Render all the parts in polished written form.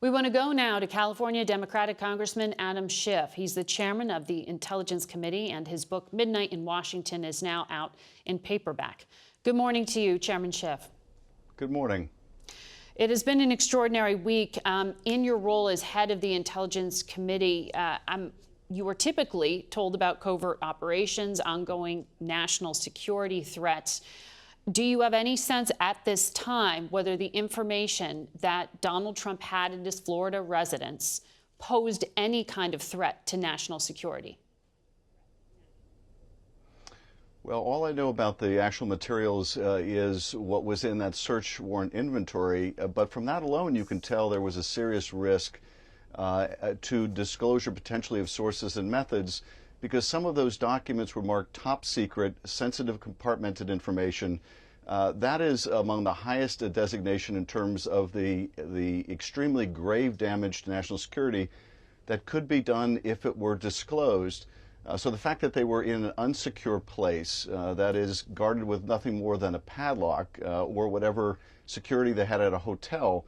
We want to go now to California Democratic Congressman Adam Schiff. He's the chairman of the Intelligence Committee, and his book, Midnight in Washington, is now out in paperback. Good morning to you, Chairman Schiff. Good morning. It has been an extraordinary week. In your role as head of the Intelligence Committee, you were typically told about covert operations, ongoing national security threats. Do you have any sense at this time whether the information that Donald Trump had in his Florida residence posed any kind of threat to national security? Well, all I know about the actual materials is what was in that search warrant inventory, but from that alone you can tell there was a serious risk to disclosure potentially of sources and methods, because some of those documents were marked top secret, sensitive compartmented information. That is among the highest designation in terms of the extremely grave damage to national security that could be done if it were disclosed. So the fact that they were in an unsecure place, that is guarded with nothing more than a padlock or whatever security they had at a hotel,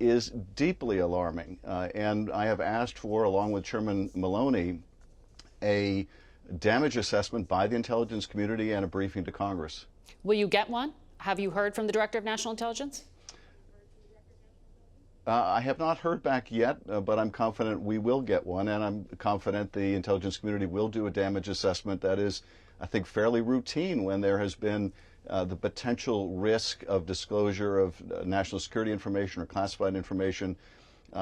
is deeply alarming. And I have asked for, along with Chairman Maloney, a damage assessment by the intelligence community and a briefing to Congress. Will you get one? Have you heard from the Director of National Intelligence? I have not heard back yet, but I'm confident we will get one, and I'm confident the intelligence community will do a damage assessment that is, I think, fairly routine when there has been the potential risk of disclosure of national security information or classified information.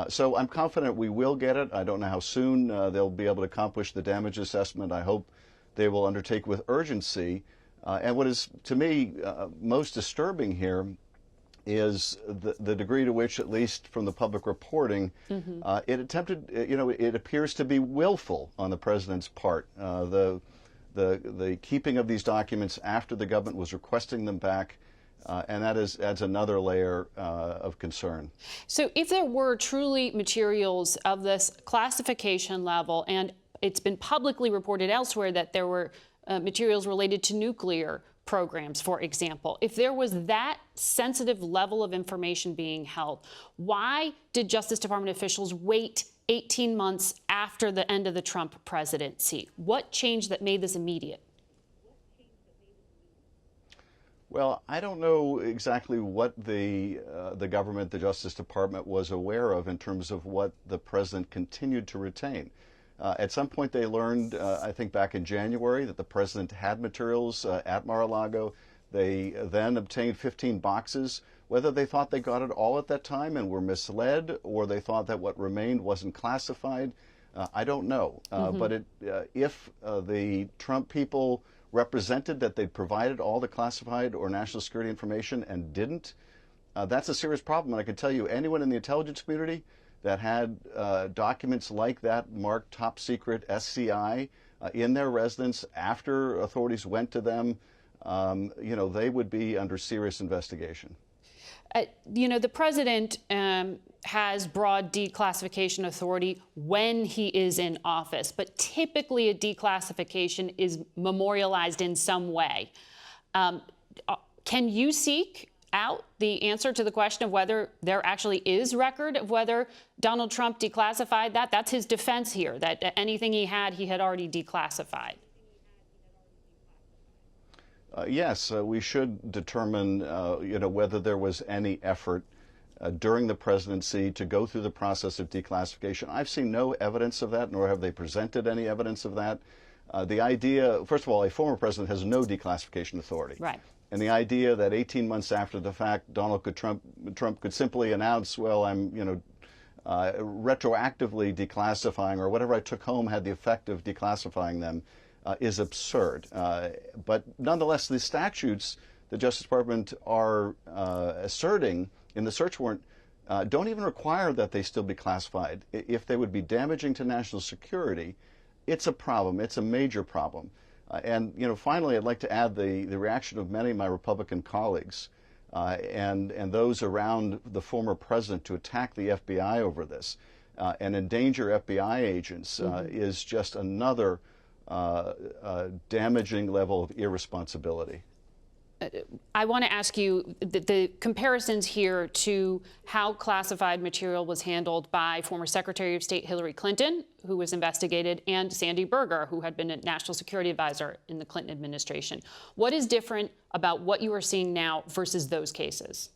So I'm confident we will get it. I don't know how soon they'll be able to accomplish the damage assessment. I hope they will undertake with urgency. And what is, to me, most disturbing here is the degree to which, at least from the public reporting, it attempted, it appears to be willful on the president's part. The keeping of these documents after the government was requesting them back, and that adds another layer of concern. So if there were truly materials of this classification level, and it's been publicly reported elsewhere that there were materials related to nuclear programs, for example, if there was that sensitive level of information being held, why did Justice Department officials wait 18 months after the end of the Trump presidency? What changed that made this immediate? Well, I don't know exactly what the government, the Justice Department, was aware of in terms of what the president continued to retain. At some point they learned, I think back in January, that the president had materials at Mar-a-Lago. They then obtained 15 boxes. Whether they thought they got it all at that time and were misled, or they thought that what remained wasn't classified, I don't know. But if the Trump people represented that they'd provided all the classified or national security information and didn't, that's a serious problem. And I can tell you, anyone in the intelligence community that had documents like that marked top secret SCI in their residence after authorities went to them, they would be under serious investigation. The president has broad declassification authority when he is in office, but typically a declassification is memorialized in some way. Can you seek out the answer to the question of whether there actually is record of whether Donald Trump declassified that? That's his defense here, that anything he had already declassified. Yes, we should determine, whether there was any effort during the presidency to go through the process of declassification. I've seen no evidence of that, nor have they presented any evidence of that. The idea, first of all, a former president has no declassification authority. Right. And the idea that 18 months after the fact, Trump could simply announce, well, I'm, retroactively declassifying, or whatever I took home had the effect of declassifying them, is absurd. But nonetheless, the statutes the Justice Department are asserting in the search warrant don't even require that they still be classified. If they would be damaging to national security, it's a problem. It's a major problem. And finally, I'd like to add the reaction of many of my Republican colleagues and those around the former president to attack the FBI over this and endanger FBI agents is just another damaging level of irresponsibility. I want to ask you the comparisons here to how classified material was handled by former Secretary of State Hillary Clinton, who was investigated, and Sandy Berger, who had been a national security advisor in the Clinton administration. What is different about what you are seeing now versus those cases?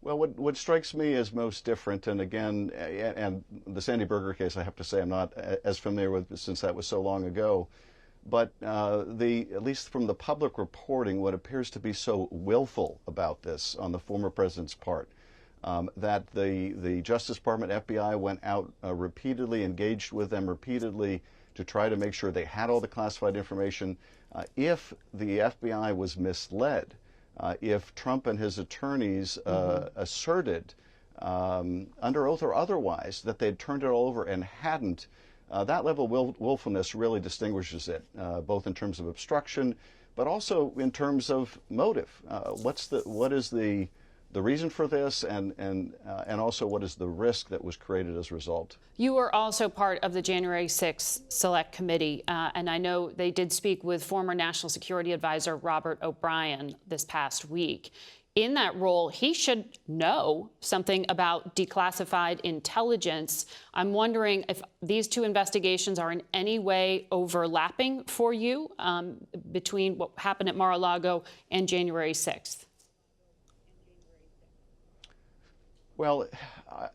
Well, what strikes me as most different, and again, and the Sandy Berger case, I have to say I'm not as familiar with since that was so long ago, but at least from the public reporting, what appears to be so willful about this on the former president's part, that the Justice Department, FBI went out repeatedly, engaged with them repeatedly to try to make sure they had all the classified information. If the FBI was misled, if Trump and his attorneys asserted, under oath or otherwise, that they'd turned it all over and hadn't, that level of willfulness really distinguishes it, both in terms of obstruction, but also in terms of motive. What is the reason for this, and also what is the risk that was created as a result? You were also part of the January 6th Select Committee, and I know they did speak with former National Security Advisor Robert O'Brien this past week. In that role, he should know something about declassified intelligence. I'm wondering if these two investigations are in any way overlapping for you between what happened at Mar-a-Lago and January 6th. Well,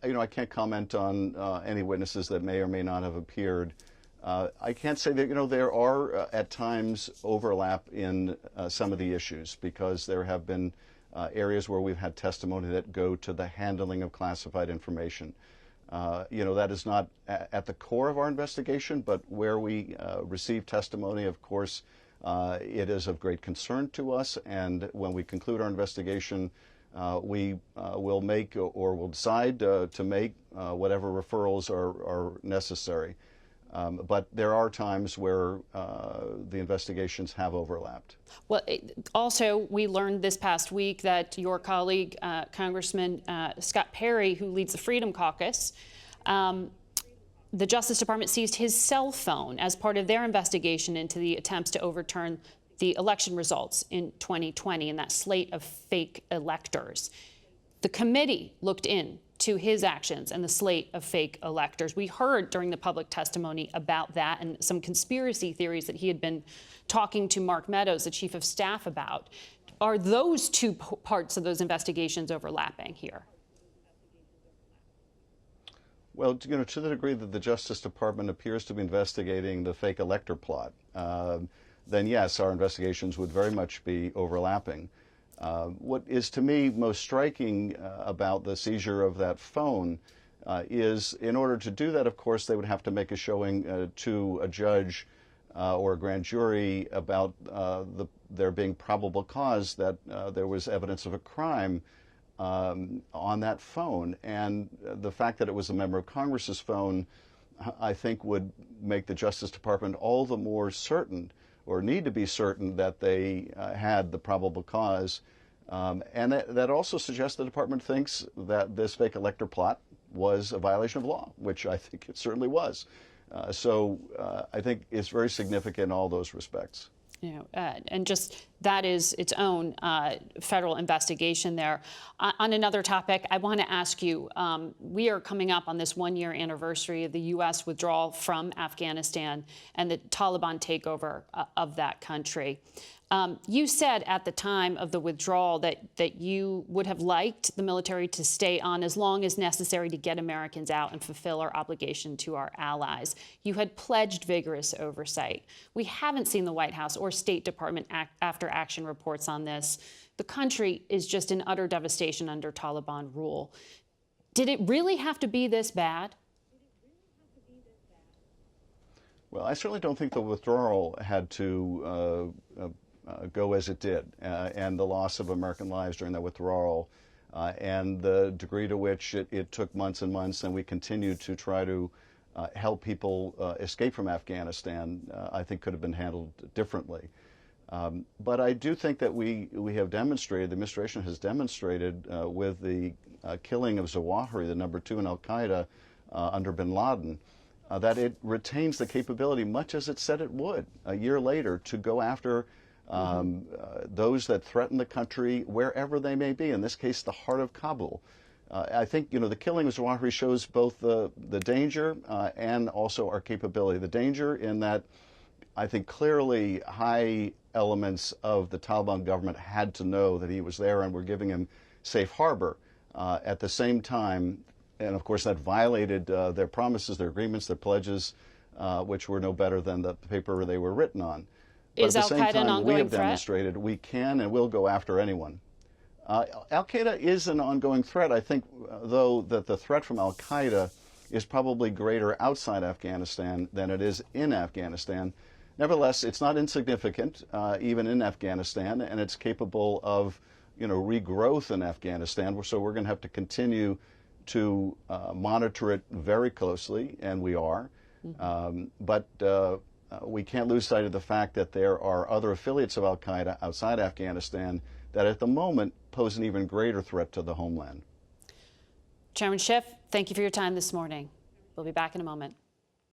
I can't comment on any witnesses that may or may not have appeared. I can't say that, there are at times overlap in some of the issues, because there have been areas where we've had testimony that go to the handling of classified information. That is not at the core of our investigation, but where we receive testimony, of course, it is of great concern to us. And when we conclude our investigation, we will make or will decide to make whatever referrals are necessary. But there are times where the investigations have overlapped. Well, also, we learned this past week that your colleague, Congressman Scott Perry, who leads the Freedom Caucus, the Justice Department seized his cell phone as part of their investigation into the attempts to overturn the election results in 2020 and that slate of fake electors. The committee looked into his actions and the slate of fake electors. We heard during the public testimony about that and some conspiracy theories that he had been talking to Mark Meadows, the chief of staff, about. Are those two parts of those investigations overlapping here? Well, to the degree that the Justice Department appears to be investigating the fake elector plot, then yes, our investigations would very much be overlapping. What is to me most striking about the seizure of that phone is, in order to do that, of course, they would have to make a showing to a judge or a grand jury about there being probable cause that there was evidence of a crime on that phone. And the fact that it was a member of Congress's phone, I think, would make the Justice Department all the more certain, or need to be certain, that they had the probable cause. And that also suggests the department thinks that this fake elector plot was a violation of law, which I think it certainly was. So I think it's very significant in all those respects. And just that is its own federal investigation there. On another topic, I want to ask you, we are coming up on this one-year anniversary of the U.S. withdrawal from Afghanistan and the Taliban takeover of that country. You said at the time of the withdrawal that you would have liked the military to stay on as long as necessary to get Americans out and fulfill our obligation to our allies. You had pledged vigorous oversight. We haven't seen the White House or State Department after-action reports on this. The country is just in utter devastation under Taliban rule. Did it really have to be this bad? Well, I certainly don't think the withdrawal had to go as it did, and the loss of American lives during that withdrawal, and the degree to which it took months and months, and we continued to try to help people escape from Afghanistan, I think could have been handled differently. But I do think that we have demonstrated, the administration has demonstrated with the killing of Zawahiri, the number 2 in al-Qaeda under bin Laden, that it retains the capability, much as it said it would a year later, to go after those that threaten the country wherever they may be, in this case, the heart of Kabul. I think, the killing of Zawahiri shows both the danger and also our capability. The danger in that I think clearly high elements of the Taliban government had to know that he was there and were giving him safe harbor. At the same time, and of course that violated their promises, their agreements, their pledges, which were no better than the paper they were written on. But Is at the same Al-Qaeda an time, we ongoing have threat? demonstrated we can and will go after anyone. Al-Qaeda is an ongoing threat. I think, though, that the threat from Al-Qaeda is probably greater outside Afghanistan than it is in Afghanistan. Nevertheless, it's not insignificant, even in Afghanistan, and it's capable of, regrowth in Afghanistan. So we're going to have to continue to monitor it very closely, and we are. But we can't lose sight of the fact that there are other affiliates of Al-Qaeda outside Afghanistan that at the moment pose an even greater threat to the homeland. Chairman Schiff, thank you for your time this morning. We'll be back in a moment.